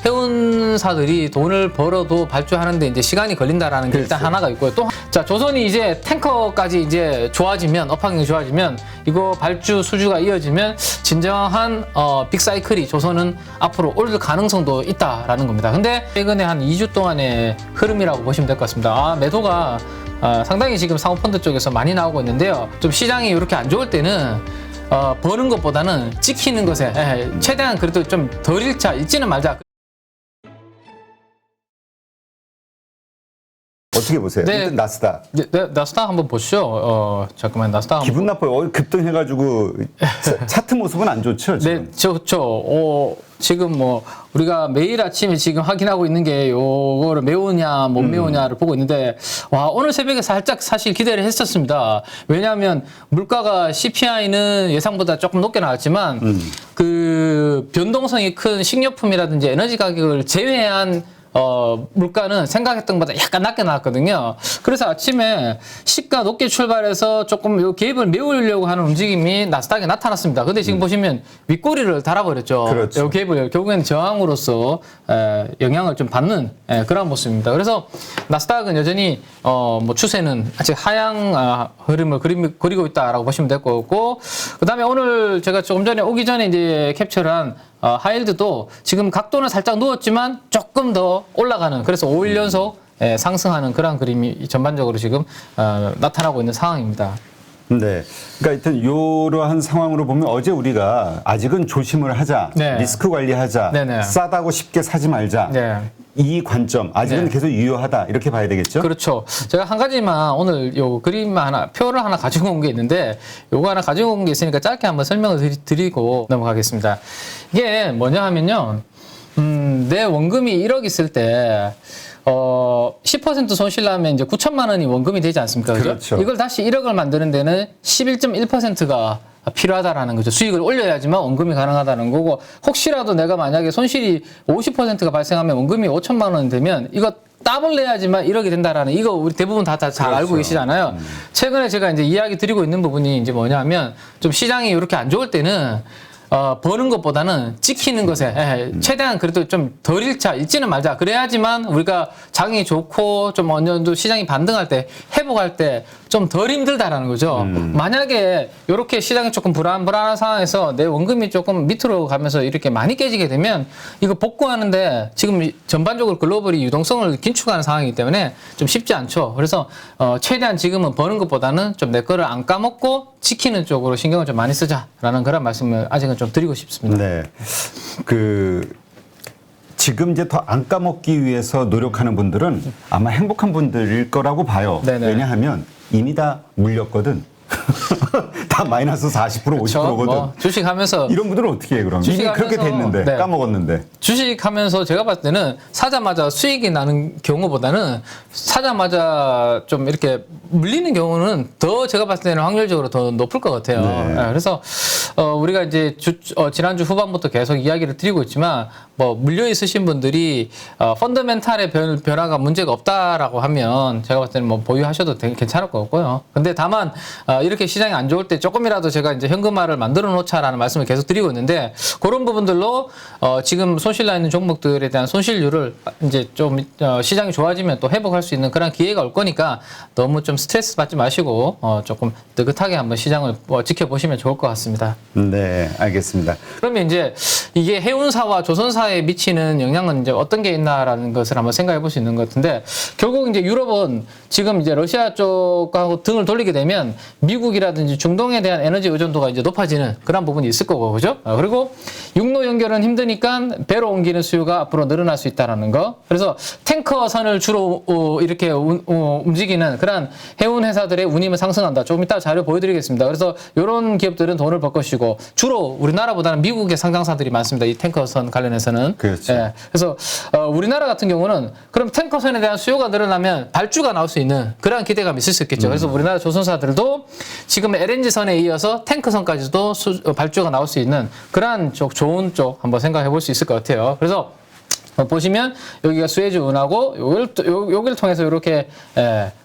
해운사들이 돈을 벌어도 발주하는데 이제 시간이 걸린다라는 게 그렇죠. 일단 하나가 있고요. 또 자, 조선이 이제 탱커까지 이제 좋아지면, 업황이 좋아지면 이거 발주 수주가 이어지면 진정한 빅사이클이 조선은 앞으로 올 가능성도 있다라는 겁니다. 근데 최근에 한 2주 동안의 흐름이라고 보시면 될 것 같습니다. 매도가 상당히 지금 사모펀드 쪽에서 많이 나오고 있는데요. 좀 시장이 이렇게 안 좋을 때는 버는 것보다는 찍히는 것에 최대한 그래도 좀 덜 잃지는 말자. 어떻게 보세요? 네. 일단 나스닥. 네, 나스닥 한번 보시죠. 잠깐만, 나스닥 기분 나빠요. 급등해가지고 차트 모습은 안 좋죠. 지금. 네, 좋죠. 지금 뭐 우리가 매일 아침에 지금 확인하고 있는 게 요거를 메우냐 못 메우냐를 보고 있는데 오늘 새벽에 살짝 사실 기대를 했었습니다. 왜냐하면 물가가 CPI는 예상보다 조금 높게 나왔지만 그 변동성이 큰 식료품이라든지 에너지 가격을 제외한 물가는 생각했던 것보다 약간 낮게 나왔거든요. 그래서 아침에 시가 높게 출발해서 조금 요 갭을 메우려고 하는 움직임이 나스닥에 나타났습니다. 근데 지금 보시면 윗꼬리를 달아버렸죠. 그렇죠. 요 갭을 결국에는 저항으로서 영향을 좀 받는 그런 모습입니다. 그래서 나스닥은 여전히 뭐 추세는 아직 하향 흐름을 그리고 있다라고 보시면 될 거고, 그다음에 오늘 제가 조금 전에 오기 전에 이제 캡처한 하이힐드도 지금 각도는 살짝 누웠지만 조금 더 올라가는, 그래서 5일 연속 상승하는 그런 그림이 전반적으로 지금 나타나고 있는 상황입니다. 네. 그러니까 하여튼 이러한 상황으로 보면 어제 우리가 아직은 조심을 하자, 네. 리스크 관리하자, 네네. 싸다고 쉽게 사지 말자. 네. 이 관점 아직은 네. 계속 유효하다 이렇게 봐야 되겠죠? 그렇죠. 제가 한 가지만 오늘 요 그림 표를 하나 가지고 온 게 있는데, 요거 하나 가지고 온 게 있으니까 짧게 한번 설명을 드리고 넘어가겠습니다. 이게 뭐냐 하면요. 내 원금이 1억 있을 때 10% 손실 나면 이제 9천만 원이 원금이 되지 않습니까? 그죠? 그렇죠. 이걸 다시 1억을 만드는 데는 11.1%가 필요하다라는 거죠. 수익을 올려야지만 원금이 가능하다는 거고, 혹시라도 내가 만약에 손실이 50%가 발생하면 원금이 5천만 원 되면 이거 더블 내야지만 1억이 된다라는, 이거 우리 대부분 다 잘 그렇죠. 알고 계시잖아요. 최근에 제가 이제 이야기 드리고 있는 부분이 이제 뭐냐면, 좀 시장이 이렇게 안 좋을 때는 버는 것보다는 찍히는 것에 최대한 그래도 좀 덜 잃지는 말자. 그래야지만 우리가 장이 좋고 좀 어느 정도 시장이 반등할 때, 회복할 때 좀 덜 힘들다라는 거죠. 만약에 이렇게 시장이 조금 불안한 상황에서 내 원금이 조금 밑으로 가면서 이렇게 많이 깨지게 되면 이거 복구하는데 지금 전반적으로 글로벌이 유동성을 긴축하는 상황이기 때문에 좀 쉽지 않죠. 그래서 최대한 지금은 버는 것보다는 좀 내 거를 안 까먹고 지키는 쪽으로 신경을 좀 많이 쓰자라는 그런 말씀을 아직은 좀 드리고 싶습니다. 네. 지금 이제 더 안 까먹기 위해서 노력하는 분들은 아마 행복한 분들일 거라고 봐요. 네네. 왜냐하면 이미 다 물렸거든. 다 마이너스 40%, 그렇죠? 50%거든. 뭐 주식하면서 이런 분들은 어떻게 해, 그럼? 이미 그렇게 돼 있는데, 네. 까먹었는데. 주식하면서 제가 봤을 때는 사자마자 수익이 나는 경우보다는 사자마자 좀 이렇게 물리는 경우는 더 제가 봤을 때는 확률적으로 더 높을 것 같아요. 네. 네, 그래서 우리가 이제 지난주 후반부터 계속 이야기를 드리고 있지만, 뭐 물려 있으신 분들이 펀더멘탈의 변화가 문제가 없다라고 하면 제가 봤을 때는 뭐 보유하셔도 괜찮을 것 같고요. 근데 다만 이렇게 시장이 안 좋을 때 조금이라도 제가 이제 현금화를 만들어 놓자라는 말씀을 계속 드리고 있는데, 그런 부분들로 지금 손실 나 있는 종목들에 대한 손실률을 이제 좀 시장이 좋아지면 또 회복할 수 있는 그런 기회가 올 거니까 너무 좀 스트레스 받지 마시고 조금 느긋하게 한번 시장을 지켜보시면 좋을 것 같습니다. 네, 알겠습니다. 그러면 이제 이게 해운사와 조선사에 미치는 영향은 이제 어떤 게 있나라는 것을 한번 생각해 볼 수 있는 것 같은데, 결국 이제 유럽은 지금 이제 러시아 쪽하고 등을 돌리게 되면 미국이라든지 중동에 대한 에너지 의존도가 이제 높아지는 그런 부분이 있을 거고, 그죠? 그리고 육로 연결은 힘드니까 배로 옮기는 수요가 앞으로 늘어날 수 있다라는 거. 그래서 탱커선을 주로 이렇게 움직이는 그런 해운 회사들의 운임은 상승한다. 조금 이따 자료 보여드리겠습니다. 그래서 이런 기업들은 돈을 벌 것이고, 주로 우리나라보다는 미국의 상장사들이 많습니다. 이 탱커선 관련해서는. 그렇죠. 예. 그래서 우리나라 같은 경우는 그럼 탱커선에 대한 수요가 늘어나면 발주가 나올 수 있는 그런 기대감이 있을 수 있겠죠. 그래서 우리나라 조선사들도 지금 LNG선에 이어서 탱크선까지도 발주가 나올 수 있는 그러한 좋은 쪽 한번 생각해 볼 수 있을 것 같아요. 그래서 보시면 여기가 수에즈 운하고 여기를 통해서 이렇게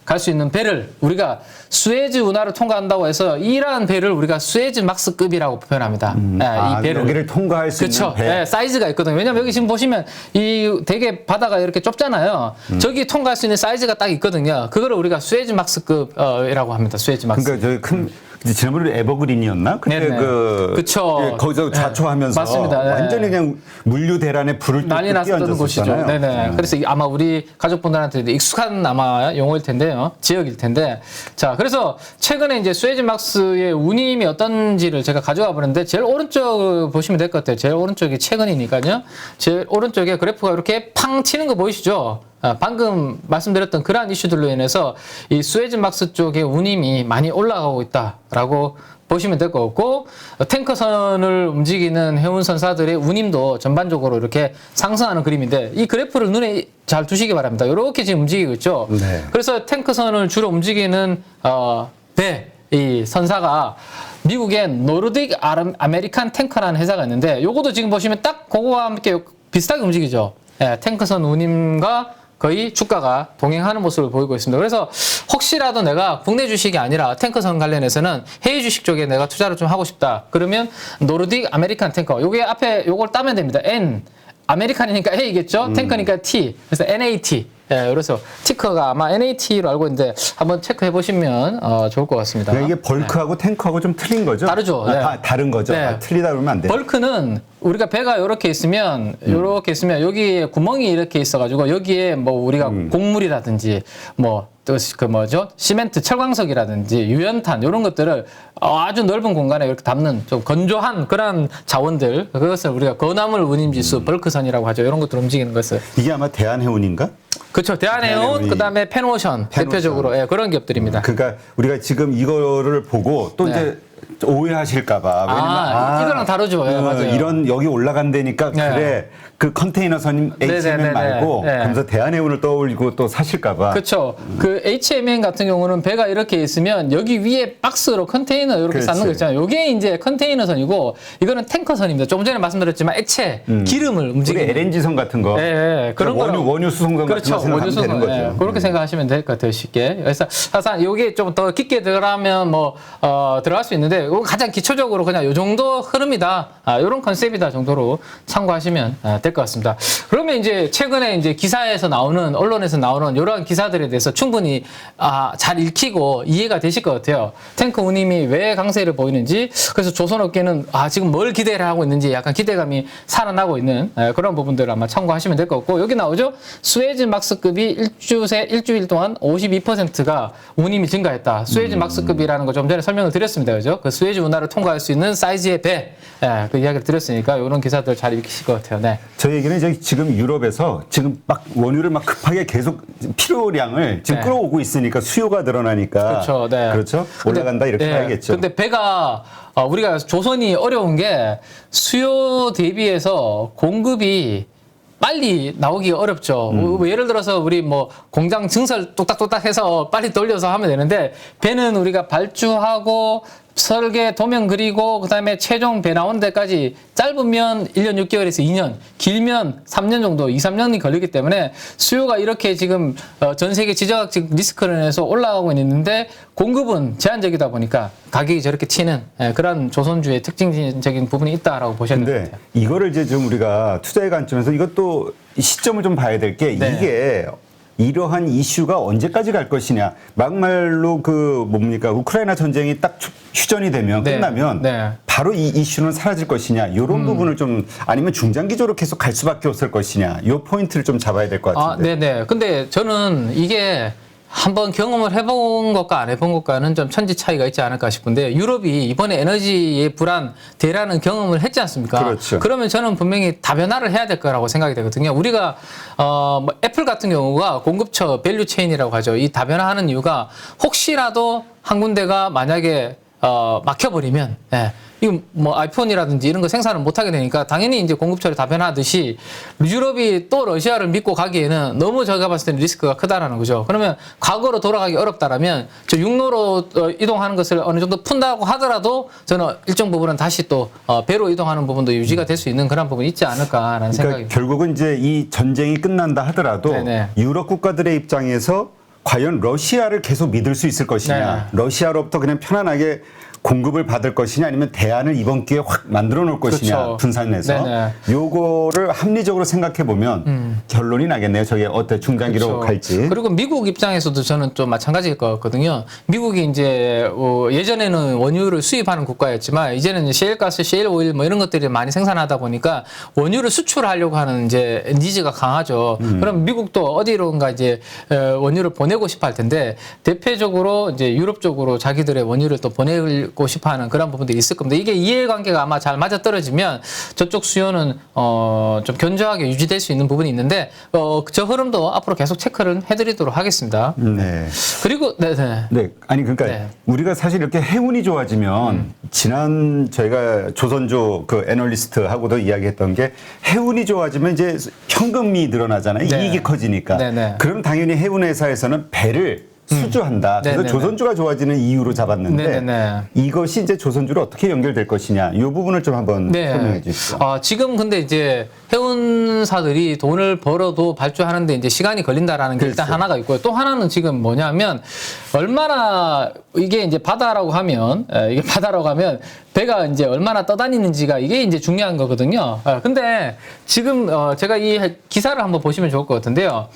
갈 수 있는 배를 우리가 수에즈 운하를 통과한다고 해서 이러한 배를 우리가 수에즈 막스급이라고 표현합니다. 이 배를 여기를 통과할 수 그쵸. 있는 배. 사이즈가 있거든요. 왜냐면 여기 지금 보시면 이 되게 바다가 이렇게 좁잖아요. 저기 통과할 수 있는 사이즈가 딱 있거든요. 그거를 우리가 수에즈 막스급이라고 합니다. 수에즈 막스. 그러니까 저기 큰 지난번에 에버그린이었나? 그때 네네. 그쵸. 거기서 자초하면서 맞습니다. 네. 완전히 그냥 물류 대란에 불을 난리 났었던 곳이죠. 끼얹었었잖아요. 네네. 그래서 아마 우리 가족분들한테 익숙한 아마 용어일 텐데요. 지역일 텐데. 자, 그래서 최근에 이제 수에즈 막스의 운임이 어떤지를 제가 가져와 보는데 제일 오른쪽 보시면 될 것 같아요. 제일 오른쪽이 최근이니까요. 제일 오른쪽에 그래프가 이렇게 팡 치는 거 보이시죠? 방금 말씀드렸던 그러한 이슈들로 인해서 이 수에즈 막스 쪽의 운임이 많이 올라가고 있다라고 보시면 될 것 같고, 탱커선을 움직이는 해운선사들의 운임도 전반적으로 이렇게 상승하는 그림인데, 이 그래프를 눈에 잘 두시기 바랍니다. 이렇게 지금 움직이고 있죠. 네. 그래서 탱커선을 주로 움직이는 이 선사가 미국의 노르딕 아메리칸 탱커라는 회사가 있는데, 요것도 지금 보시면 딱 그거와 함께 비슷하게 움직이죠. 탱커선 운임과 거의 주가가 동행하는 모습을 보이고 있습니다. 그래서 혹시라도 내가 국내 주식이 아니라 탱커선 관련해서는 해외 주식 쪽에 내가 투자를 좀 하고 싶다. 그러면 노르딕 아메리칸 탱커. 요게 앞에 요걸 따면 됩니다. N. 아메리칸이니까 A겠죠? 탱커니까 T. 그래서 NAT. 그래서 티커가 아마 NAT로 알고 있는데 한번 체크해 보시면 좋을 것 같습니다. 그러니까 이게 벌크하고 탱커하고 좀 틀린 거죠? 다르죠. 네. 다른 거죠. 네. 틀리다 그러면 안 돼요. 벌크는 우리가 배가 이렇게 있으면 여기에 구멍이 이렇게 있어가지고 여기에 뭐 우리가 곡물이라든지 뭐 또 그 뭐죠 시멘트 철광석이라든지 유연탄 이런 것들을 아주 넓은 공간에 이렇게 담는 좀 건조한 그런 자원들, 그것을 우리가 건화물 운임지수 벌크선이라고 하죠. 이런 것들 움직이는 것을. 이게 아마 대한해운인가? 그렇죠. 대한해운, 그다음에 펜오션 대표적으로 그런 기업들입니다. 그러니까 우리가 지금 이거를 보고 또 이제 오해하실까봐. 왜냐면 이거랑 다르죠. 맞아요. 이런 여기 올라간다니까 그래 그 컨테이너선 HMN 말고 그러면서 대한해운을 떠올리고 또 사실까봐. 그렇죠. 그 HMN 같은 경우는 배가 이렇게 있으면 여기 위에 박스로 컨테이너 이렇게 쌓는 거 있잖아요. 이게 이제 컨테이너선이고 이거는 탱커선입니다. 조금 전에 말씀드렸지만 액체, 기름을 움직이는. 우리 LNG선 같은 거. 그런 원유 수송선 그렇죠. 같은 거 생각하면 되는 거죠. 그렇게 생각하시면 될 것 같아요. 쉽게. 그래서 사실 이게 좀 더 깊게 들어가면 들어갈 수 있는데 가장 기초적으로 그냥 이 정도 흐름이다. 이런 컨셉이다 정도로 참고하시면 될 것 같습니다. 그러면 이제 최근에 이제 기사에서 나오는, 언론에서 나오는 이러한 기사들에 대해서 충분히 잘 읽히고 이해가 되실 것 같아요. 탱커 운임이 왜 강세를 보이는지, 그래서 조선업계는 지금 뭘 기대를 하고 있는지 약간 기대감이 살아나고 있는 그런 부분들을 아마 참고하시면 될 것 같고, 여기 나오죠. 수에즈 막스급이 일주일 동안 52%가 운임이 증가했다. 수에즈 막스급이라는 거 좀 전에 설명을 드렸습니다. 그죠? 그 수에즈 운하를 통과할 수 있는 사이즈의 배, 그 이야기를 드렸으니까 이런 기사들 잘 읽히실 것 같아요. 네. 저 얘기는 이제 지금 유럽에서 지금 막 원유를 막 급하게 계속 필요량을 지금 끌어오고 있으니까 수요가 늘어나니까. 그렇죠. 네. 그렇죠. 올라간다 이렇게 봐야겠죠. 근데 배가 우리가 조선이 어려운 게 수요 대비해서 공급이 빨리 나오기가 어렵죠. 뭐 예를 들어서 우리 뭐 공장 증설 뚝딱뚝딱 해서 빨리 돌려서 하면 되는데, 배는 우리가 발주하고 설계 도면 그리고 그다음에 최종 배 나온 데까지 짧으면 1년 6개월에서 2년, 길면 3년 정도, 2, 3년이 걸리기 때문에 수요가 이렇게 지금 전 세계 지정학적 리스크로 인해서 올라가고 있는데 공급은 제한적이다 보니까 가격이 저렇게 튀는 그런 조선주의 특징적인 부분이 있다라고 보셔야 될 것 근데 같아요. 이거를 이제 좀 우리가 투자의 관점에서 이것도 시점을 좀 봐야 될 게 이게 이러한 이슈가 언제까지 갈 것이냐. 막말로 뭡니까 우크라이나 전쟁이 딱 휴전이 되면 끝나면 바로 이 이슈는 사라질 것이냐. 이런 부분을 좀, 아니면 중장기적으로 계속 갈 수밖에 없을 것이냐. 이 포인트를 좀 잡아야 될 것 같은데. 네네. 근데 저는 이게 한번 경험을 해본 것과 안 해본 것과는 좀 천지 차이가 있지 않을까 싶은데, 유럽이 이번에 에너지의 불안 대라는 경험을 했지 않습니까? 그렇죠. 그러면 저는 분명히 다변화를 해야 될 거라고 생각이 되거든요. 우리가 뭐 애플 같은 경우가 공급처 밸류 체인이라고 하죠. 이 다변화하는 이유가 혹시라도 한 군데가 만약에 막혀버리면 이거 뭐 아이폰이라든지 이런 거 생산을 못 하게 되니까 당연히 이제 공급처리 다 변하듯이 유럽이 또 러시아를 믿고 가기에는 너무 제가 봤을 때는 리스크가 크다라는 거죠. 그러면 과거로 돌아가기 어렵다라면 저 육로로 이동하는 것을 어느 정도 푼다고 하더라도 저는 일정 부분은 다시 또 배로 이동하는 부분도 유지가 될 수 있는 그런 부분이 있지 않을까라는 생각이. 그러니까 결국은 이제 이 전쟁이 끝난다 하더라도 네네. 유럽 국가들의 입장에서 과연 러시아를 계속 믿을 수 있을 것이냐, 러시아로부터 그냥 편안하게 공급을 받을 것이냐, 아니면 대안을 이번 기회에 확 만들어 놓을 것이냐, 그렇죠. 분산해서 네네. 요거를 합리적으로 생각해 보면 결론이 나겠네요. 저게 어때 중단기로 그렇죠. 갈지. 그리고 미국 입장에서도 저는 좀 마찬가지일 것 같거든요. 미국이 이제 예전에는 원유를 수입하는 국가였지만 이제는 셰일가스, 셰일오일 뭐 이런 것들이 많이 생산하다 보니까 원유를 수출하려고 하는 이제 니즈가 강하죠. 그럼 미국도 어디론가 이제 원유를 보내고 싶어 할 텐데 대표적으로 이제 유럽 쪽으로 자기들의 원유를 또 보내고 싶어하는 그런 부분들이 있을 겁니다. 이게 이해관계가 아마 잘 맞아 떨어지면 저쪽 수요는 좀 견조하게 유지될 수 있는 부분이 있는데 저 흐름도 앞으로 계속 체크를 해드리도록 하겠습니다. 네. 그리고 네네. 네, 아니 그러니까 네. 우리가 사실 이렇게 해운이 좋아지면 지난 저희가 조선조 그 애널리스트하고도 이야기했던 게 해운이 좋아지면 이제 현금이 늘어나잖아요. 네. 이익이 커지니까. 네네. 그럼 당연히 해운 회사에서는 배를 수주한다. 그래서 네네네. 조선주가 좋아지는 이유로 잡았는데 네네네. 이것이 이제 조선주로 어떻게 연결될 것이냐 이 부분을 좀 한번 설명해 주시죠. 지금 근데 이제 해운사들이 돈을 벌어도 발주하는데 이제 시간이 걸린다라는 게 일단 그렇죠. 하나가 있고요. 또 하나는 지금 뭐냐면 얼마나 이게 이제 바다라고 하면 배가 이제 얼마나 떠다니는지가 이게 이제 중요한 거거든요. 근데 지금 제가 이 기사를 한번 보시면 좋을 것 같은데요.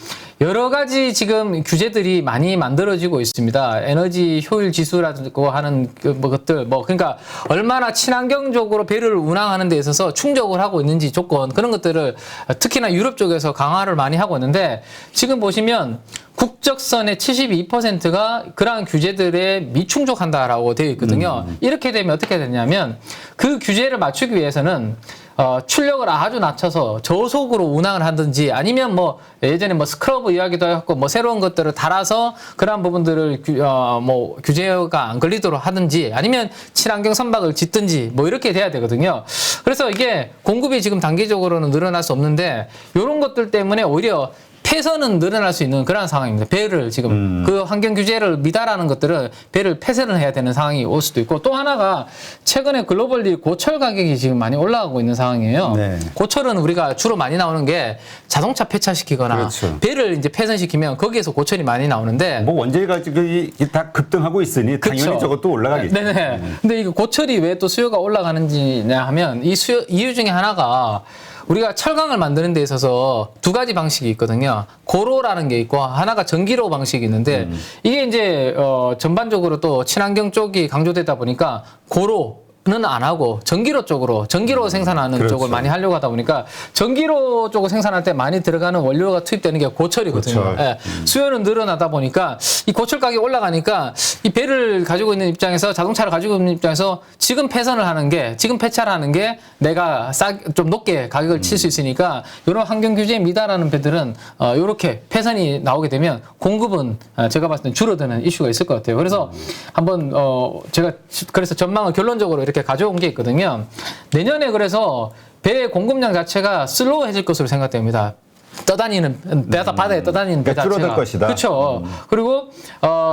여러 가지 지금 규제들이 많이 만들어지고 있습니다. 에너지 효율 지수라든지 하는 것들 그러니까 얼마나 친환경적으로 배를 운항하는 데 있어서 충족을 하고 있는지 조건 그런 것들을 특히나 유럽 쪽에서 강화를 많이 하고 있는데 지금 보시면 국적선의 72%가 그러한 규제들에 미충족한다라고 되어 있거든요. 이렇게 되면 어떻게 되냐면 그 규제를 맞추기 위해서는 출력을 아주 낮춰서 저속으로 운항을 하든지 아니면 뭐 예전에 뭐 스크러브 이야기도 했고 뭐 새로운 것들을 달아서 그러한 부분들을 규제가 안 걸리도록 하든지 아니면 친환경 선박을 짓든지 뭐 이렇게 돼야 되거든요. 그래서 이게 공급이 지금 단기적으로는 늘어날 수 없는데 이런 것들 때문에 오히려 폐선은 늘어날 수 있는 그런 상황입니다. 배를 지금 그 환경 규제를 미달하는 것들은 배를 폐선을 해야 되는 상황이 올 수도 있고 또 하나가 최근에 글로벌리 고철 가격이 지금 많이 올라가고 있는 상황이에요. 네. 고철은 우리가 주로 많이 나오는 게 자동차 폐차시키거나 그렇죠. 배를 이제 폐선시키면 거기에서 고철이 많이 나오는데 뭐 원재료 가격이 다 급등하고 있으니 당연히 그쵸. 저것도 올라가겠죠. 네네. 근데 이거 고철이 왜 또 수요가 올라가는지냐 하면 이 이유 중에 하나가 우리가 철강을 만드는 데 있어서 두 가지 방식이 있거든요. 고로라는 게 있고 하나가 전기로 방식이 있는데 이게 이제 전반적으로 또 친환경 쪽이 강조되다 보니까 고로는 안 하고 전기로 쪽으로 전기로 생산하는 그렇죠. 쪽을 많이 하려고 하다 보니까 전기로 쪽을 생산할 때 많이 들어가는 원료가 투입되는 게 고철이거든요. 고철. 예. 수요는 늘어나다 보니까 이 고철 가격이 올라가니까 이 배를 가지고 있는 입장에서 자동차를 가지고 있는 입장에서 지금 폐선을 하는 게 지금 폐차를 하는 게 내가 좀 높게 가격을 칠 수 있으니까 이런 환경 규제에 미달하는 배들은 이렇게 폐선이 나오게 되면 공급은 제가 봤을 때 줄어드는 이슈가 있을 것 같아요. 그래서 한번 제가 그래서 전망을 결론적으로 이렇게 가져온 게 있거든요. 내년에 그래서 배 공급량 자체가 슬로우해질 것으로 생각됩니다. 떠다니는 바다에 떠다니는 배 그러니까 자체가 줄어들 것이다. 그렇죠. 그리고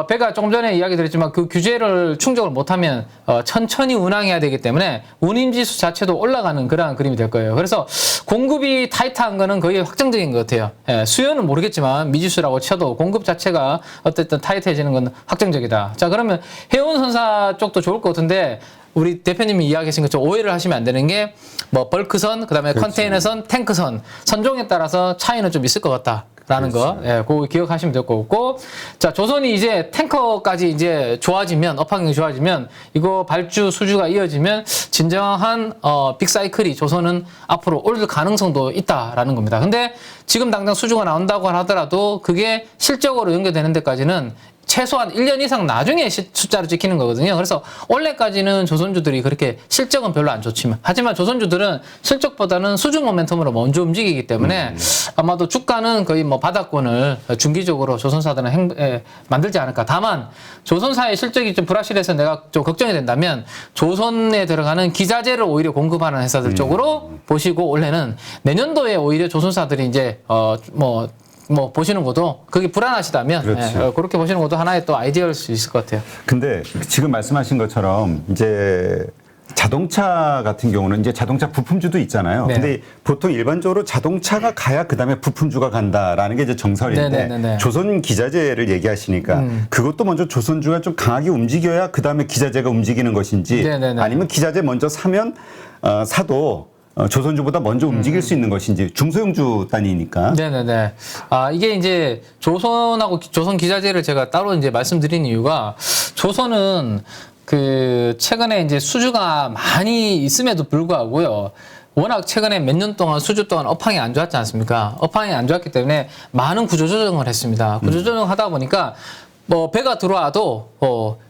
배가 조금 전에 이야기 드렸지만 그 규제를 충족을 못하면 천천히 운항해야 되기 때문에 운임지수 자체도 올라가는 그러한 그림이 될 거예요. 그래서 공급이 타이트한 거는 거의 확정적인 것 같아요. 수요는 모르겠지만 미지수라고 쳐도 공급 자체가 어쨌든 타이트해지는 건 확정적이다. 자, 그러면 해운선사 쪽도 좋을 것 같은데 우리 대표님이 이야기하신 것처럼 오해를 하시면 안 되는 게 뭐 벌크선, 그다음에 그렇죠. 컨테이너선, 탱크선 선종에 따라서 차이는 좀 있을 것 같다라는 거, 그거 기억하시면 될 것 같고, 자 조선이 이제 탱커까지 이제 좋아지면 업황이 좋아지면 이거 발주 수주가 이어지면 진정한 빅사이클이 조선은 앞으로 올 가능성도 있다라는 겁니다. 근데 지금 당장 수주가 나온다고 하더라도 그게 실적으로 연결되는 데까지는 최소한 1년 이상 나중에 숫자로 찍히는 거거든요. 그래서 원래까지는 조선주들이 그렇게 실적은 별로 안 좋지만, 하지만 조선주들은 실적보다는 수준 모멘텀으로 먼저 움직이기 때문에 아마도 주가는 거의 뭐 바닥권을 중기적으로 조선사들은 만들지 않을까. 다만 조선사의 실적이 좀 불확실해서 내가 좀 걱정이 된다면 조선에 들어가는 기자재를 오히려 공급하는 회사들 쪽으로 보시고, 원래는 내년도에 오히려 조선사들이 이제 뭐 보시는 것도 그게 불안하시다면 그렇죠. 그렇게 보시는 것도 하나의 또 아이디어일 수 있을 것 같아요. 근데 지금 말씀하신 것처럼 이제 자동차 같은 경우는 이제 자동차 부품주도 있잖아요. 네. 근데 보통 일반적으로 자동차가 가야 그다음에 부품주가 간다라는 게 이제 정설인데 네네네네. 조선 기자재를 얘기하시니까 그것도 먼저 조선주가 좀 강하게 움직여야 그다음에 기자재가 움직이는 것인지 네네네. 아니면 기자재 먼저 사면 사도 조선주보다 먼저 움직일 수 있는 것인지 중소형주 단위니까. 네네네. 이게 이제 조선하고 조선 기자재를 제가 따로 이제 말씀드린 이유가, 조선은 그 최근에 이제 수주가 많이 있음에도 불구하고요. 워낙 최근에 몇 년 동안 수주 동안 업황이 안 좋았지 않습니까? 업황이 안 좋았기 때문에 많은 구조조정을 했습니다. 구조조정을 하다 보니까 뭐 배가 들어와도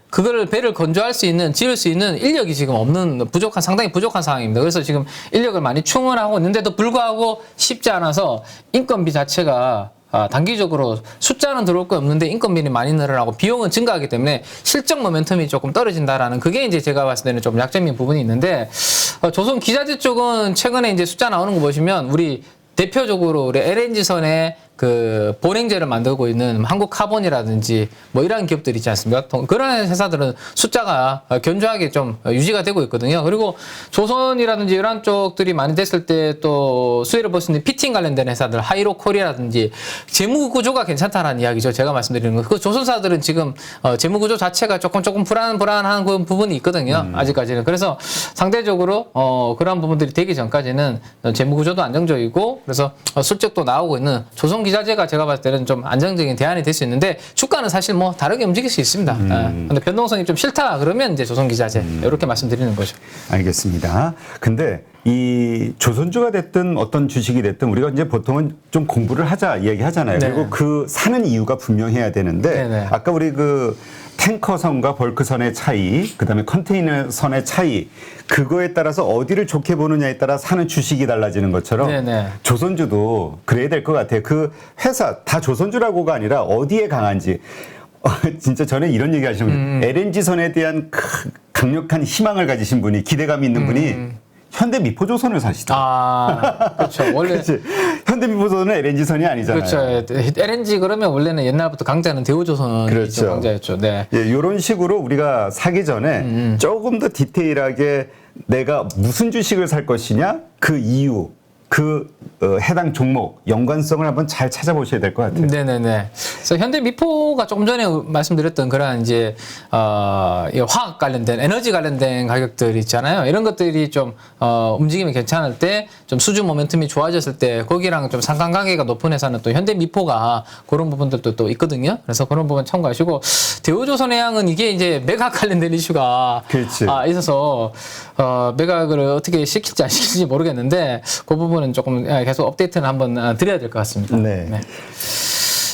그거를 배를 건조할 수 있는, 지을 수 있는 인력이 지금 없는, 상당히 부족한 상황입니다. 그래서 지금 인력을 많이 충원하고 있는데도 불구하고 쉽지 않아서 인건비 자체가 단기적으로 숫자는 들어올 거 없는데 인건비는 많이 늘어나고 비용은 증가하기 때문에 실적 모멘텀이 조금 떨어진다라는, 그게 이제 제가 봤을 때는 좀 약점인 부분이 있는데, 조선 기자재 쪽은 최근에 이제 숫자 나오는 거 보시면 우리 대표적으로 우리 LNG선에 그 보냉제를 만들고 있는 한국카본이라든지 뭐 이런 기업들 있지 않습니까? 그런 회사들은 숫자가 견조하게 좀 유지가 되고 있거든요. 그리고 조선이라든지 이런 쪽들이 많이 됐을 때 또 수혜를 볼 수 있는 피팅 관련된 회사들, 하이로 코리아라든지 재무 구조가 괜찮다라는 이야기죠. 제가 말씀드리는 거. 그 조선사들은 지금 재무 구조 자체가 조금 불안한 그 부분이 있거든요. 아직까지는. 그래서 상대적으로 그런 부분들이 되기 전까지는 재무 구조도 안정적이고, 그래서 실적도 나오고 있는 조선 기자재가 제가 봤을 때는 좀 안정적인 대안이 될 수 있는데, 주가는 사실 뭐 다르게 움직일 수 있습니다. 근데 변동성이 좀 싫다 그러면 이제 조선 기자재 이렇게 말씀드리는 거죠. 알겠습니다. 근데 이 조선주가 됐든 어떤 주식이 됐든 우리가 이제 보통은 좀 공부를 하자 이야기하잖아요. 네. 그리고 그 사는 이유가 분명해야 되는데 네네. 아까 우리 그 탱커선과 벌크선의 차이, 그다음에 컨테이너선의 차이, 그거에 따라서 어디를 좋게 보느냐에 따라 사는 주식이 달라지는 것처럼 네네. 조선주도 그래야 될 것 같아요. 그 회사 다 조선주라고가 아니라 어디에 강한지. 진짜 전에 이런 얘기 하시는 분, LNG선에 대한 강력한 희망을 가지신 분이, 기대감이 있는 분이 현대 미포조선을 사시더라고요. 그렇죠. 원래 그렇지. 현대 미포조선은 LNG선이 아니잖아요. 그렇죠. LNG 그러면 원래는 옛날부터 강자는 대우조선이 그렇죠. 강자였죠. 네. 예, 이런 식으로 우리가 사기 전에 조금 더 디테일하게 내가 무슨 주식을 살 것이냐, 그 이유, 그 해당 종목 연관성을 한번 잘 찾아보셔야 될 것 같아요. 네네네. 그래서 현대 미포가 조금 전에 말씀드렸던 그런 이제 이 화학 관련된, 에너지 관련된 가격들 있잖아요. 이런 것들이 좀 움직임이 괜찮을 때, 좀 수주 모멘텀이 좋아졌을 때 거기랑 좀 상관관계가 높은 회사는 또 현대 미포가 그런 부분들도 또 있거든요. 그래서 그런 부분 참고하시고, 대우조선해양은 이게 이제 매각 관련된 이슈가 그렇지. 있어서 매각을 어떻게 시킬지 안 시킬지 모르겠는데, 그 부분은 조금 계속 업데이트는 한번 드려야 될 것 같습니다. 네.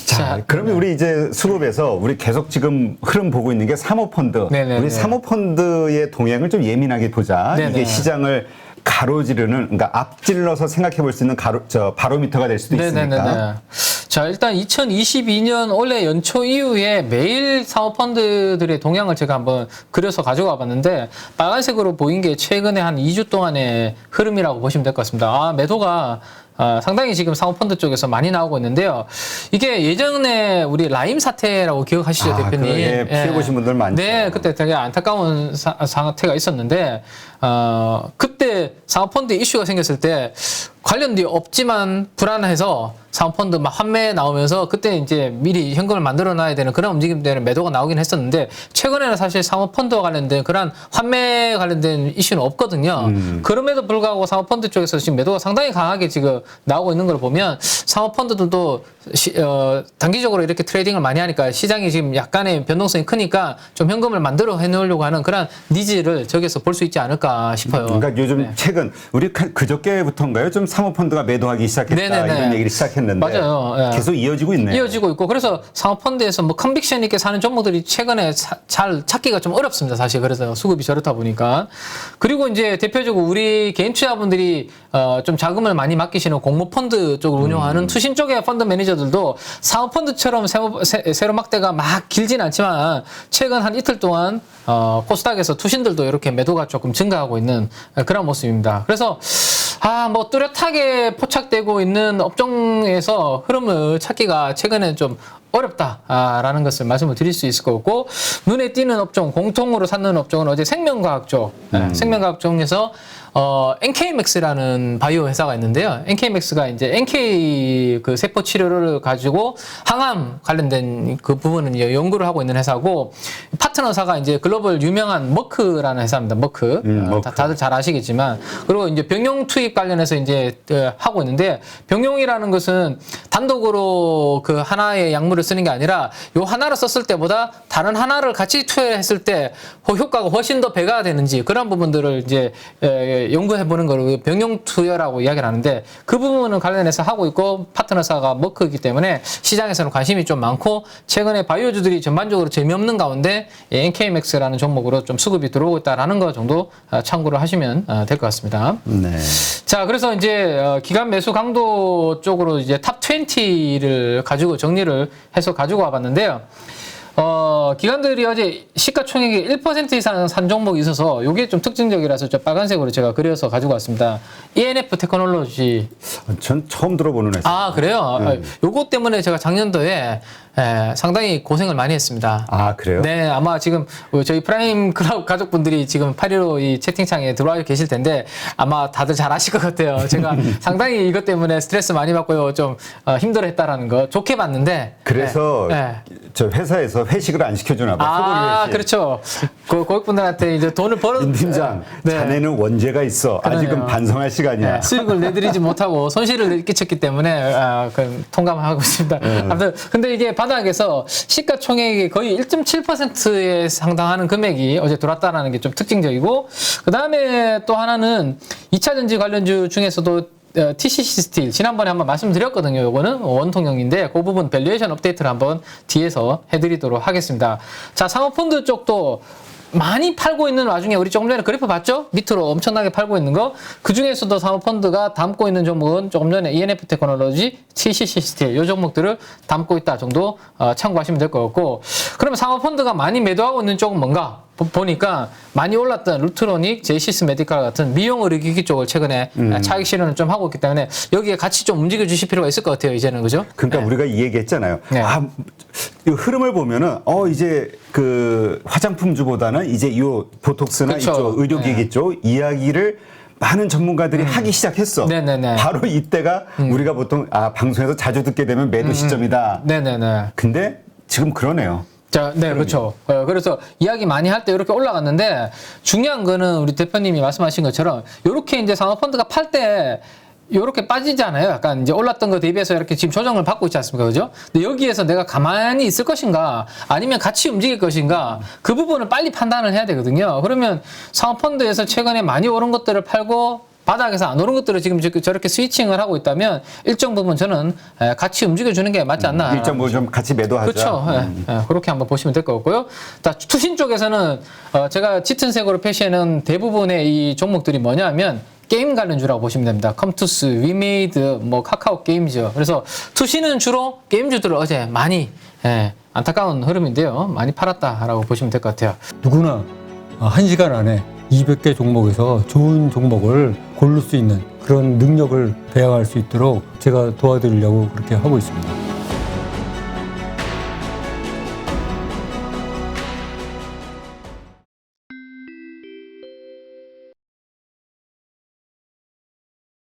자, 그러면 우리 이제 수급에서 우리 계속 지금 흐름 보고 있는 게 사모펀드. 네네네. 우리 사모펀드의 동향을 좀 예민하게 보자. 네네. 이게 시장을 가로지르는, 그러니까 앞질러서 생각해 볼 수 있는 바로미터가 될 수도 있으니까. 네네네. 자, 일단 2022년 올해 연초 이후에 매일 사모펀드들의 동향을 제가 한번 그려서 가져가 봤는데, 빨간색으로 보인 게 최근에 한 2주 동안의 흐름이라고 보시면 될 것 같습니다. 매도가 상당히 지금 사모펀드 쪽에서 많이 나오고 있는데요. 이게 예전에 우리 라임 사태라고 기억하시죠, 대표님? 예, 피해보신 분들 많죠. 네, 그때 되게 안타까운 사태가 있었는데, 그때 사모펀드 이슈가 생겼을 때 관련이 없지만 불안해서 사모펀드 막 환매 나오면서 그때 이제 미리 현금을 만들어 놔야 되는 그런 움직임들은 매도가 나오긴 했었는데, 최근에는 사실 사모펀드와 관련된 그런 환매 관련된 이슈는 없거든요. 그럼에도 불구하고 사모펀드 쪽에서 지금 매도가 상당히 강하게 지금 나오고 있는 걸 보면, 사모펀드들도 단기적으로 이렇게 트레이딩을 많이 하니까 시장이 지금 약간의 변동성이 크니까 좀 현금을 만들어 해놓으려고 하는 그런 니즈를 저기서 볼 수 있지 않을까 싶어요. 그러니까 요즘 최근 우리 그저께부터인가요? 좀 사모펀드가 매도하기 시작했다 네네네. 이런 얘기를 시작했는데 맞아요. 예. 계속 이어지고 있네요. 이어지고 있고 그래서 사모펀드에서 뭐 컨빅션 있게 사는 종목들이 최근에 잘 찾기가 좀 어렵습니다. 사실 그래서 수급이 저렇다 보니까 그리고 이제 대표적으로 우리 개인 투자분들이 좀 자금을 많이 맡기시는 공모펀드 쪽을 운영하는 투신 쪽의 펀드 매니저들도 사모펀드처럼 세로 막대가 막 길진 않지만 최근 한 이틀 동안 코스닥에서 투신들도 이렇게 매도가 조금 증가하고 있는 그런 모습입니다. 그래서 뭐 뚜렷하게 포착되고 있는 업종에서 흐름을 찾기가 최근에 좀 어렵다라는 것을 말씀을 드릴 수 있을 것 같고 눈에 띄는 업종, 공통으로 찾는 업종은 어제 생명과학 쪽, 생명과학 쪽에서 NK맥스라는 바이오 회사가 있는데요. NK맥스가 이제 NK 그 세포 치료를 가지고 항암 관련된 그 부분은 이제 연구를 하고 있는 회사고 파트너사가 이제 글로벌 유명한 머크라는 회사입니다. 머크. 다들 잘 아시겠지만 그리고 이제 병용 투입 관련해서 이제 하고 있는데 병용이라는 것은 단독으로 그 하나의 약물을 쓰는 게 아니라 요 하나를 썼을 때보다 다른 하나를 같이 투여했을 때 효과가 훨씬 더 배가 되는지 그런 부분들을 이제 연구해보는 걸 병용 투여라고 이야기를 하는데 그 부분은 관련해서 하고 있고 파트너사가 머크이기 때문에 시장에서는 관심이 좀 많고 최근에 바이오주들이 전반적으로 재미없는 가운데 NK맥스라는 종목으로 좀 수급이 들어오고 있다라는 거 정도 참고를 하시면 될 것 같습니다. 네. 자, 그래서 이제 기간 매수 강도 쪽으로 이제 탑 20를 가지고 정리를 해서 가지고 와봤는데요. 기관들이 어제 시가총액이 1% 이상 산 종목이 있어서 이게 좀 특징적이라서 저 빨간색으로 제가 그려서 가지고 왔습니다. ENF 테크놀로지. 전 처음 들어보는 회사. 아, 그래요? 요거 때문에 제가 작년도에 상당히 고생을 많이 했습니다. 아, 그래요? 네, 아마 지금 저희 프라임 클럽 가족분들이 지금 8.15 이 채팅창에 들어와 계실 텐데 아마 다들 잘 아실 것 같아요. 제가 상당히 이것 때문에 스트레스 많이 받고요. 좀 힘들어 했다라는 거 좋게 봤는데. 그래서 저 회사에서 회식을 안 시켜주나 봐. 아, 회식. 그렇죠. 고객분들한테 이제 돈을 벌어. 임 팀장, 자네는 원죄가 있어. 아직은 반성할 시간이야. 수익을 내드리지 못하고 손실을 끼쳤기 때문에 통감하고 있습니다. 아무튼 근데 이게 바닥에서 시가총액이 거의 1.7%에 상당하는 금액이 어제 들어왔다는 게 좀 특징적이고 그 다음에 또 하나는 2차 전지 관련주 중에서도 TCC 스틸 지난번에 한번 말씀드렸거든요. 요거는 원통형인데 그 부분 밸류에이션 업데이트를 한번 뒤에서 해드리도록 하겠습니다. 자, 사모펀드 쪽도 많이 팔고 있는 와중에 우리 조금 전에 그래프 봤죠? 밑으로 엄청나게 팔고 있는 거. 그 중에서도 사모펀드가 담고 있는 종목은 조금 전에 ENF 테크놀로지, TCC 스틸 이 종목들을 담고 있다 정도 참고하시면 될 것 같고 그러면 사모펀드가 많이 매도하고 있는 쪽은 뭔가? 보니까 많이 올랐던 루트로닉, 제이시스 메디칼 같은 미용 의료기기 쪽을 최근에 차익 실현을 좀 하고 있기 때문에 여기에 같이 좀 움직여 주실 필요가 있을 것 같아요. 이제는 그죠? 그러니까 우리가 이 얘기했잖아요. 네. 이 흐름을 보면은 이제 그 화장품주보다는 이제 이 보톡스나 그쵸. 이쪽 의료기기 쪽 이야기를 많은 전문가들이 하기 시작했어. 네네네. 바로 이때가 우리가 보통 방송에서 자주 듣게 되면 매도 시점이다. 네네네. 근데 지금 그러네요. 자, 네, 그렇죠. 그래서 이야기 많이 할 때 이렇게 올라갔는데 중요한 거는 우리 대표님이 말씀하신 것처럼 이렇게 이제 사모펀드가 팔 때 이렇게 빠지잖아요. 약간 이제 올랐던 거 대비해서 이렇게 지금 조정을 받고 있지 않습니까? 그죠? 근데 여기에서 내가 가만히 있을 것인가 아니면 같이 움직일 것인가 그 부분을 빨리 판단을 해야 되거든요. 그러면 사모펀드에서 최근에 많이 오른 것들을 팔고 바닥에서 안 오른 것들을 지금 저렇게 스위칭을 하고 있다면 일정 부분 저는 같이 움직여주는 게 맞지 않나. 일정 부분 좀 같이 매도하자. 그렇죠. 그렇게 한번 보시면 될 것 같고요. 투신 쪽에서는 제가 짙은 색으로 표시하는 대부분의 이 종목들이 뭐냐 하면 게임 관련주라고 보시면 됩니다. 컴투스, 위메이드, 카카오 게임즈. 그래서 투신은 주로 게임주들을 어제 많이 안타까운 흐름인데요. 많이 팔았다라고 보시면 될 것 같아요. 누구나 1시간 안에 200개 종목에서 좋은 종목을 고를 수 있는 그런 능력을 배양할 수 있도록 제가 도와드리려고 그렇게 하고 있습니다.